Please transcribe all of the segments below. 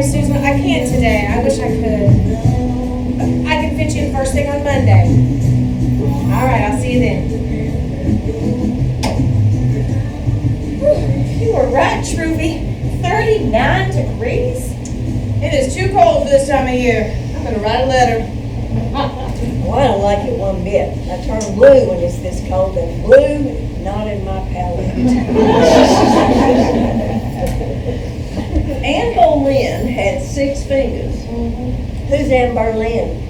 sorry, Susan. I can't today. I wish I could. I can fit you in first thing on Monday. All right, I'll see you then. You were right, Truvy. 39 degrees. It is too cold for this time of year. I'm going to write a letter. Well, I don't like it one bit. I turn blue when it's this cold, and blue, not in my palette. Anne Boleyn had 6 fingers. Who's Anne Boleyn?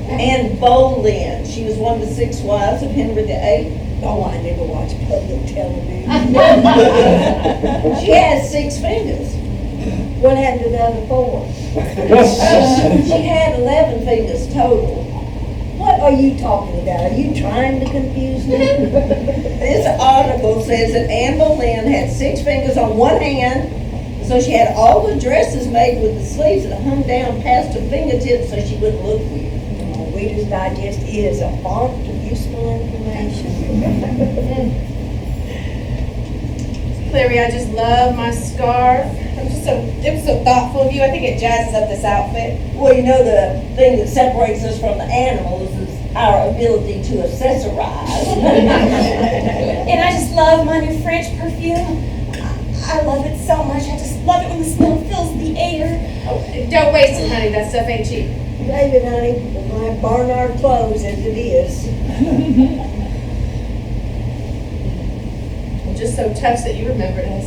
Anne Boleyn. She was one of the 6 wives of Henry VIII. Oh, I never watch public television. She has 6 fingers. What happened to the other 4? She had 11 fingers total. What are you talking about? Are you trying to confuse me? This article says that Anne Boleyn had 6 fingers on one hand, so she had all the dresses made with the sleeves that hung down past her fingertips so she wouldn't look weird. Reader's Digest is a font of useful information. Clary, I just love my scarf. It was so thoughtful of you. I think it jazzes up this outfit. Well, you know, the thing that separates us from the animals is our ability to accessorize. And I just love my new French perfume. I love it so much. I just love it when the smell fills the air. Oh, don't waste it, honey. That stuff ain't cheap. David, honey, my Barnard clothes as it is. I'm just so touched that you remembered us.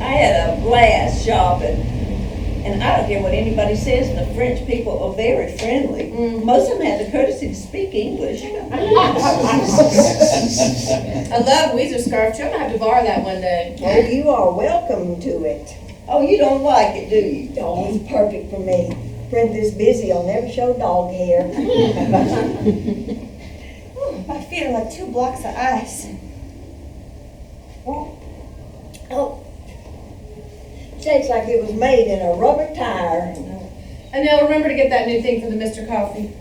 I had a blast shopping, and I don't care what anybody says, the French people are very friendly. Most of them had the courtesy to speak English. I love Weezer scarf too. I'm gonna have to borrow that one day. Oh, you are welcome to it. Oh, you don't like it, do you? Oh, it's perfect for me. Friend this busy, I'll never show dog hair. My feet are like 2 blocks of ice. Oh, shakes like it was made in a rubber tire. And now remember to get that new thing for the Mr. Coffee.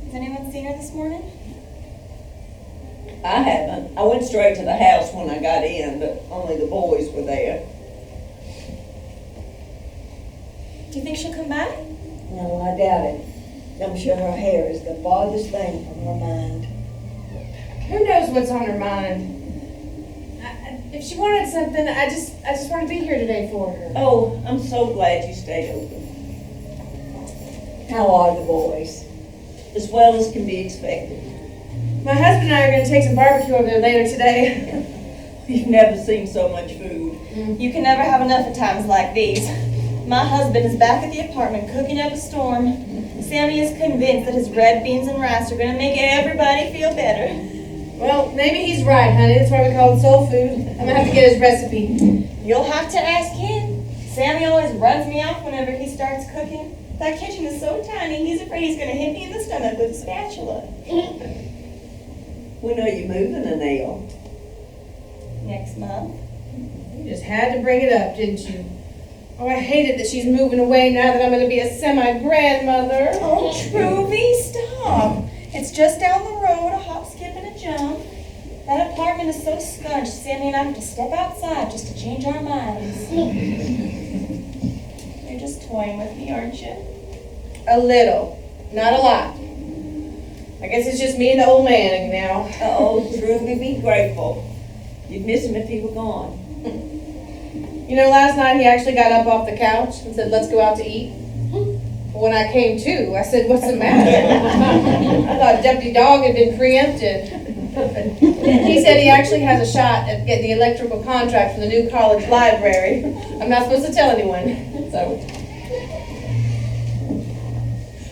Has anyone seen her this morning? I haven't. I went straight to the house when I got in, but only the boys were there. Do you think she'll come back? No, I doubt it. I'm sure her hair is the farthest thing from her mind. Who knows what's on her mind? If she wanted something, I just want to be here today for her. Oh, I'm so glad you stayed open. How are the boys? As well as can be expected. My husband and I are going to take some barbecue over there later today. You've never seen so much food. You can never have enough at times like these. My husband is back at the apartment cooking up a storm. Sammy is convinced that his red beans and rice are going to make everybody feel better. Well, maybe he's right, honey. That's why we call it soul food. I'm going to have to get his recipe. You'll have to ask him. Sammy always runs me off whenever he starts cooking. That kitchen is so tiny, he's afraid he's going to hit me in the stomach with a spatula. When are you moving, Anel? Next month. You just had to bring it up, didn't you? Oh, I hate it that she's moving away now that I'm going to be a semi-grandmother. Oh, Truvy, stop. It's just down the road, a hop, skip, and a jump. That apartment is so scunched, Sammy and I have to step outside just to change our minds. You're just toying with me, aren't you? A little. Not a lot. I guess it's just me and the old man now. Oh, truly be grateful. You'd miss him if he were gone. You know, last night he actually got up off the couch and said, let's go out to eat. When I came to, I said, what's the matter? I thought Deputy Dog had been preempted. He said he actually has a shot at getting the electrical contract for the new college library. I'm not supposed to tell anyone. So.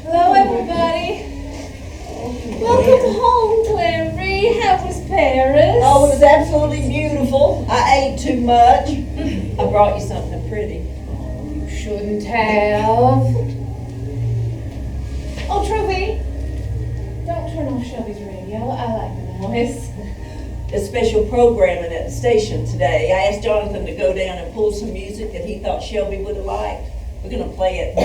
Hello, everybody. Welcome home, Clary. How was Paris? Oh, it was absolutely beautiful. I ate too much. I brought you something pretty. You shouldn't have. Oh, Truvy, don't turn off Shelby's radio. I like the noise. A special programming at the station today. I asked Jonathan to go down and pull some music that he thought Shelby would have liked. We're going to play it.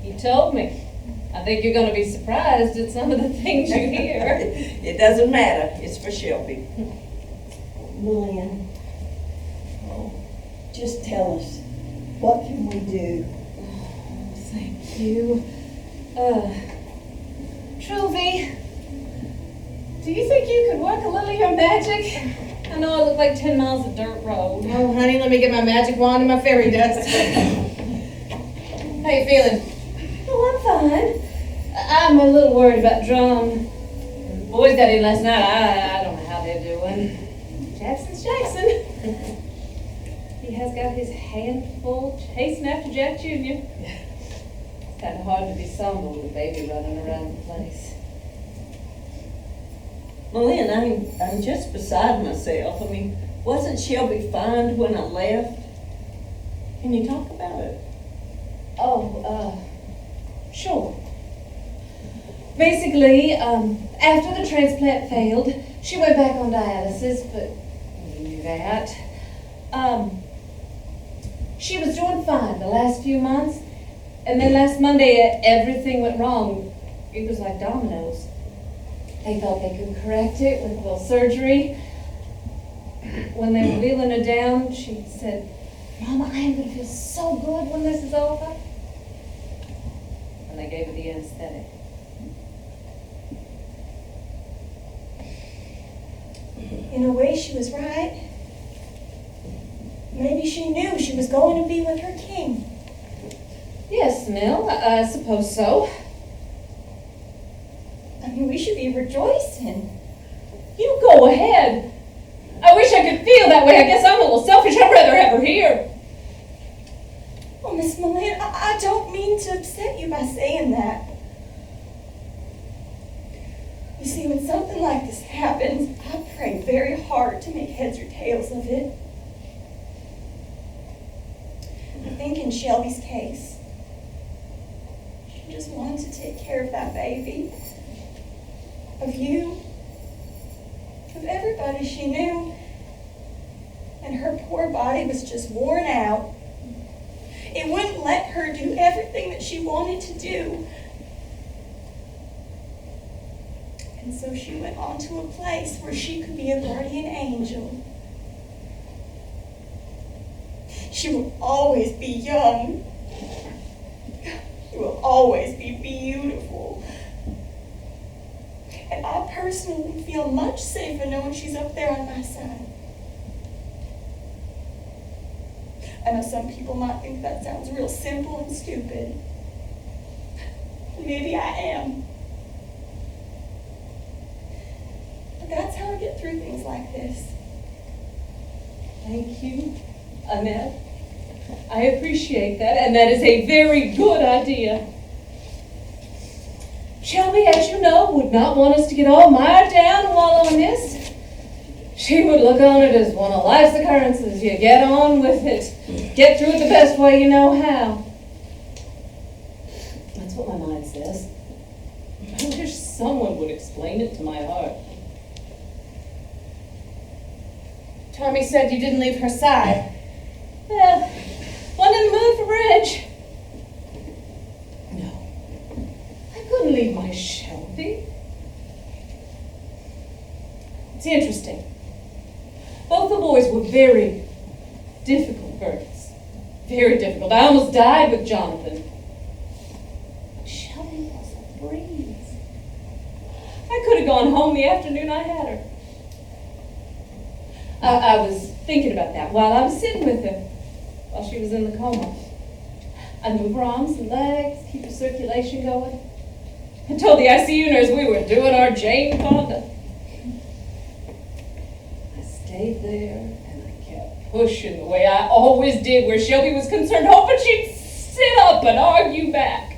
You told me. I think you're gonna be surprised at some of the things you hear. It doesn't matter, it's for Shelby. Lillian, just tell us, what can we do? Thank you. Trilby, do you think you could work a little of your magic? I know I look like 10 miles of dirt road. Oh, honey, let me get my magic wand and my fairy dust. How you feeling? Oh, I'm fine. I'm a little worried about Drum. The boys got in last night. I don't know how they're doing. Jackson's Jackson. He has got his hand full chasing after Jack Jr. It's kind of hard to be somber with a baby running around the place. Lynn, I'm just beside myself. I mean, wasn't Shelby fined when I left? Can you talk about it? Oh, sure. Basically, after the transplant failed, she went back on dialysis, but we knew that. She was doing fine the last few months, and then last Monday, everything went wrong. It was like dominoes. They thought they could correct it with a little surgery. When they were wheeling her down, she said, "Mama, I am going to feel so good when this is over." And they gave her the anesthetic. In a way, she was right. Maybe she knew she was going to be with her king. Yes, Nell, I suppose so. I mean, we should be rejoicing. You go ahead. I wish I could feel that way. I guess I'm a little selfish. I'd rather have her here. Well, Miss Millett, I don't mean to upset you by saying that. You see, when something like this happens, I pray very hard to make heads or tails of it. I think in Shelby's case, she just wanted to take care of that baby, of you, of everybody she knew. And her poor body was just worn out. It wouldn't let her do everything that she wanted to do. And so she went on to a place where she could be a guardian angel. She will always be young. She will always be beautiful. And I personally feel much safer knowing she's up there on my side. I know some people might think that sounds real simple and stupid. Maybe I am. But that's how I get through things like this. Thank you, Annette. I appreciate that, and that is a very good idea. Shelby, as you know, would not want us to get all mired down while on this. She would look on it as one of life's occurrences. You get on with it. Get through it the best way you know how. That's what my mind says. I wish someone would explain it to my heart. Tommy said you didn't leave her side. Well, wasn't in the mood for bridge. No, I couldn't leave my Shelby. It's interesting. Both the boys were very difficult births. Very difficult. I almost died with Jonathan. But Shelby was a breeze. I could have gone home the afternoon I had her. I was thinking about that while I was sitting with her, while she was in the coma. I'd move her arms and legs, keep her circulation going. I told the ICU nurse we were doing our Jane Fonda. I stayed there and I kept pushing the way I always did where Shelby was concerned, hoping she'd sit up and argue back.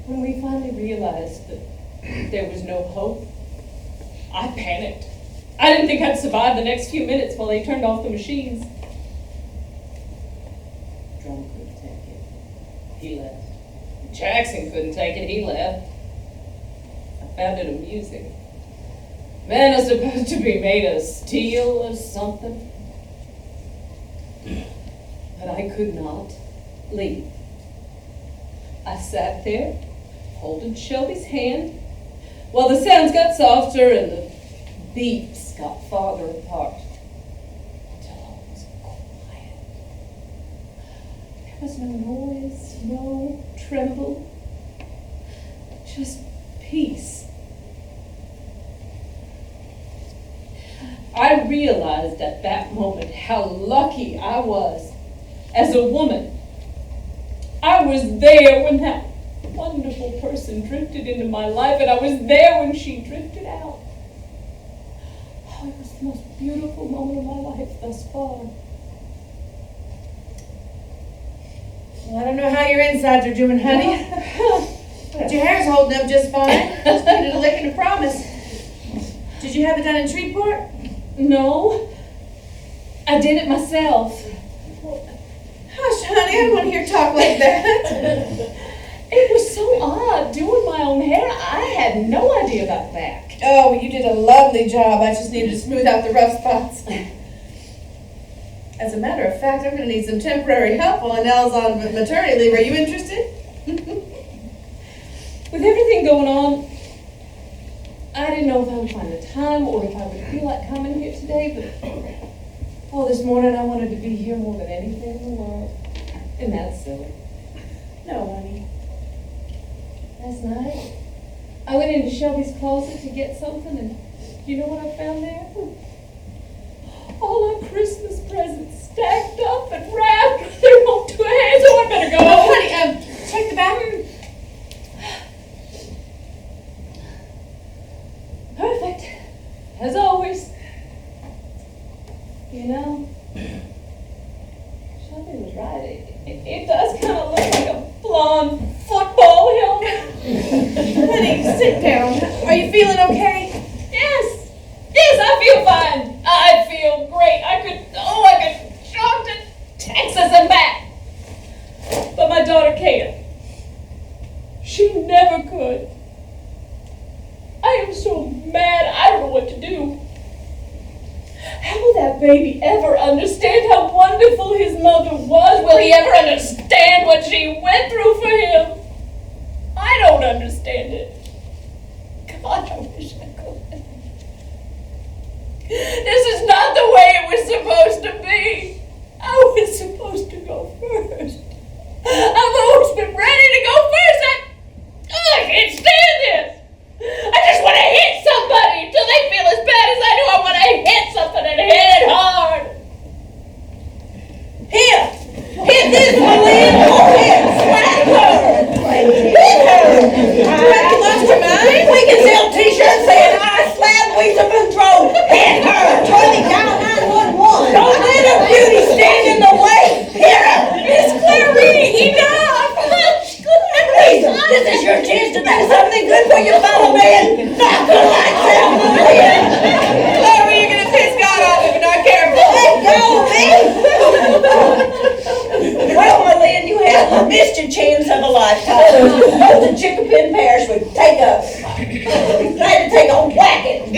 When we finally realized that there was no hope, I panicked. I didn't think I'd survive the next few minutes while they turned off the machines. Drum couldn't take it. He left. Jackson couldn't take it. He left. I found it amusing. Men are supposed to be made of steel or something. But I could not leave. I sat there, holding Shelby's hand, while the sounds got softer and the beats got farther apart, until all was quiet. There was no noise, no tremble, just peace. I realized at that moment how lucky I was as a woman. I was there when that wonderful person drifted into my life, and I was there when she drifted out. Oh, it was the most beautiful moment of my life thus far. Well, I don't know how your insides are doing, honey. But your hair's holding up just fine. Just needed a lick and a promise. Did you have it done in Shreveport? No, I did it myself. Hush, honey, I don't want to hear you talk like that. It was so odd doing my own hair. I had no idea about that. Oh, you did a lovely job. I just needed to smooth out the rough spots. As a matter of fact, I'm going to need some temporary help while Annelle's on maternity leave. Are you interested? With everything going on, I didn't know if I would find the time or if I would feel like coming here today, but this morning I wanted to be here more than anything in the world. And that's silly. No, honey. Last night, I went into Shelby's closet to get something, and you know what I found there? All our Christmas presents stacked up and wrapped with their own two hands, so I better go. Oh, honey, check the bathroom. Perfect, as always. You know, Shelby was right. It does kind of look like a blonde football helmet. Honey, sit down. Are you feeling okay? Yes, I feel fine. I feel great. I could jog to Texas and back. But my daughter can't. She never could. I am so mad, I don't know what to do. How will that baby ever understand how wonderful his mother was? Will he ever understand what she went through for him? I don't understand it. God, I wish I could. This is not the way it was supposed to be. I was supposed to go first. I've always been ready to go first. I can't stand this. I just want to hit somebody until they feel as bad as I do. I want to hit something and hit it hard. Here! Hit this one, Lynn! Go ahead! Slap her! Hit her! You lost your mind? We can sell t-shirts saying I slap Weezer Boudreaux! Hit her! Tony, dial 911! Don't let her beauty stand in the way! Hit her! Miss Clary, enough! Weezer, this is your chance to do something good for your fellow man! Knock the lights out, Lynn! Chloe, you're going to piss God off if you're not careful. Let go of me! Well, Lynn, you have missed your chance of a lifetime. Both the Chickapin Parish would glad to take a whacking.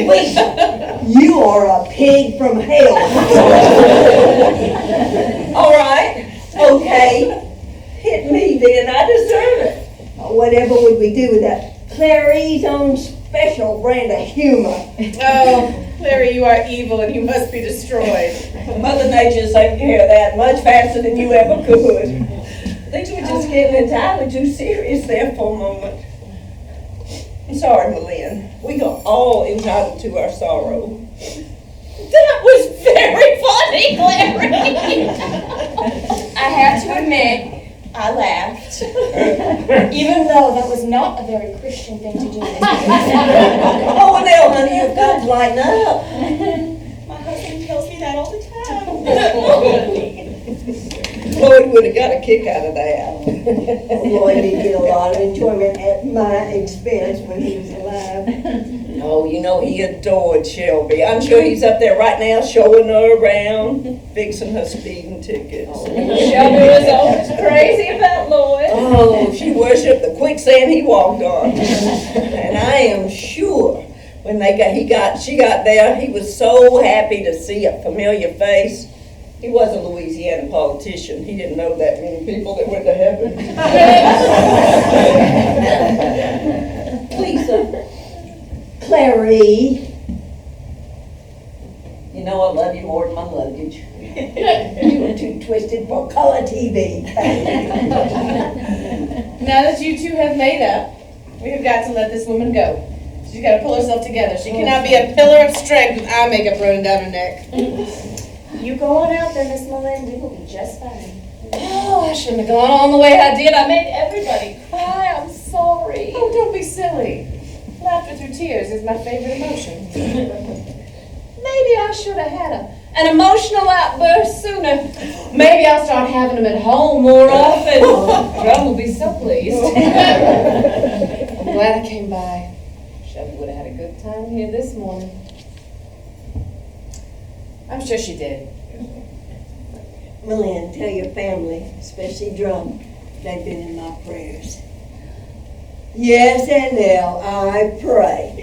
You are a pig from hell. All right, okay. Hit me then, I deserve it. Whatever would we do with that Clary's own special brand of humor? Oh, Larry, you are evil and you must be destroyed. Mother Nature's taking care of that much faster than you ever could. Things were just getting entirely too serious there for a moment. I'm sorry, Malin. We are all entitled to our sorrow. That was very funny, Clary. I have to admit, I laughed. Even though that was not a very Christian thing to do. Oh, now, honey, you've got to lighten up. My husband tells me that all the time. Lloyd would have got a kick out of that. Lloyd did get a lot of enjoyment at my expense when he was alive. Oh, you know, he adored Shelby. I'm sure he's up there right now showing her around, fixing her speeding tickets. Shelby was always crazy about Lloyd. Oh, she worshipped the quicksand he walked on. And I am sure when she got there, he was so happy to see a familiar face. He was a Louisiana politician. He didn't know that many people that went to heaven. Lisa. Clary. You know I love you more than my luggage. You were too twisted for color TV. Now that you two have made up, we have got to let this woman go. She's got to pull herself together. She cannot be a pillar of strength with eye makeup running down her neck. You go on out there, Miss Malin, we will be just fine. Oh, I shouldn't have gone on the way I did. I made everybody cry. I'm sorry. Oh, don't be silly. Laughter through tears is my favorite emotion. Maybe I should have had an emotional outburst sooner. Maybe I'll start having them at home more often. Drum will be so pleased. I'm glad I came by. Shelby would have had a good time here this morning. I'm sure she did. Malin, tell your family, especially Drum, they've been in my prayers. Yes, and now I pray.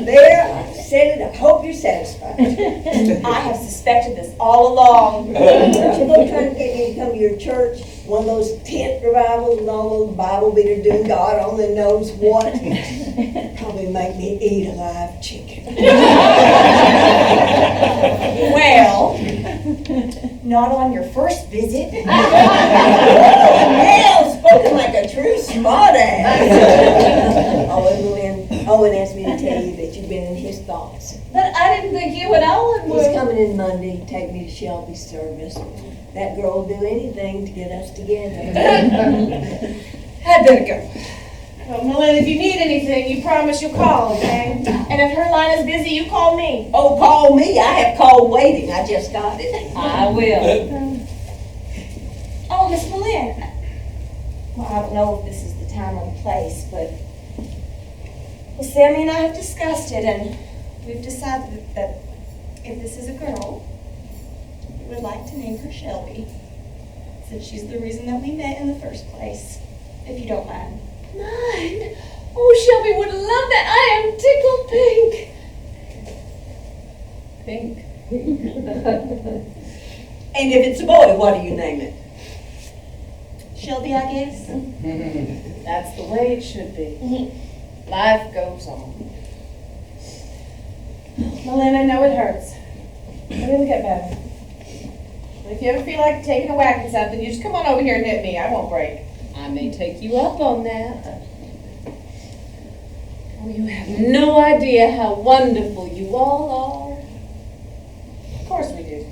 There, I said it. I hope you're satisfied. I have suspected this all along. Aren't you going to try to get me to come to your church? One of those tent revivals and all those Bible beaters doing God only knows what. Probably make me eat a live chicken. Well, not on your first visit. Well, spoken like a true smartass. Owen asked me to tell you that you've been in his thoughts. But I didn't think you and Ellen He's were. coming in Monday to take me to Shelby's service. That girl will do anything to get us together. I'd better go. Well, Malin, if you need anything, you promise you'll call, okay? And if her line is busy, you call me. Oh, call me. I have call waiting. I just got it. I will. Oh, Miss Malin. Well, I don't know if this is the time or the place, but well, Sammy and I have discussed it, and we've decided that if this is a girl, we would like to name her Shelby, since she's the reason that we met in the first place, if you don't mind. Mine? Oh, Shelby would love that. I am tickled pink. Pink. And if it's a boy, what do you name it? Shelby, I guess. That's the way it should be. Life goes on. Malin, I know it hurts. But it'll get better. If you ever feel like taking a whack at something, you just come on over here and hit me. I won't break. I may take you up on that. Oh, you have no idea how wonderful you all are. Of course we do.